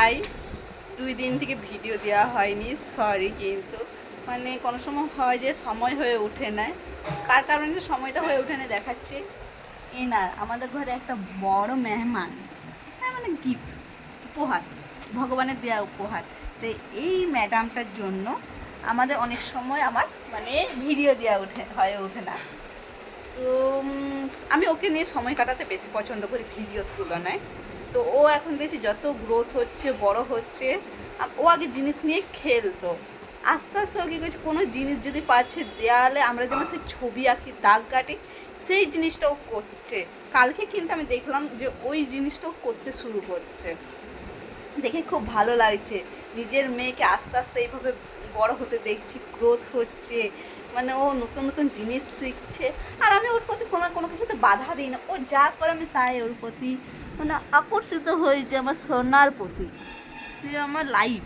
High. 2 দিন থেকে video দেওয়া হয়নি, সরি। কিন্তু মানে কোনো সময় হয় যে সময় হয়ে ওঠে না, কার কারণে সময়টা হয়ে ওঠে না দেখাচ্ছে। এনার আমাদের ঘরে একটা বড় মেহমান, মানে গিফট, উপহার, ভগবানের দেওয়া উপহার। তো এই ম্যাডামটার জন্য আমাদের অনেক সময় আমার মানে ভিডিও দেওয়া হয়ে ওঠে না। তো আমি ওকে নিয়ে সময় কাটাতে বেশি পছন্দ করি ভিডিওর তুলনায়। তো ও এখন দেখছি যত গ্রোথ হচ্ছে, বড় হচ্ছে। ও আগে জিনিস নিয়ে খেলতো, আস্তে আস্তে ও কী করছে, কোনো জিনিস যদি পাচ্ছে দেয়ালে আমরা যেমন সেই ছবি আঁকি, দাগ কাটি, সেই জিনিসটা ও করছে। কালকে কিন্তু আমি দেখলাম যে ওই জিনিসটাও করতে শুরু করছে, দেখে খুব ভালো লাগছে। নিজের মেয়েকে আস্তে আস্তে এইভাবে বড় হতে দেখছি, গ্রোথ হচ্ছে, মানে ও নতুন নতুন জিনিস শিখছে। আর আমি ওর প্রতি কোনো কিছুতে বাধা দিই না, ও যা করে আমি তাই ওর প্রতি মানে আকর্ষিত হয়েছে, আমার সোনার প্রতি। সে আমার লাইফ।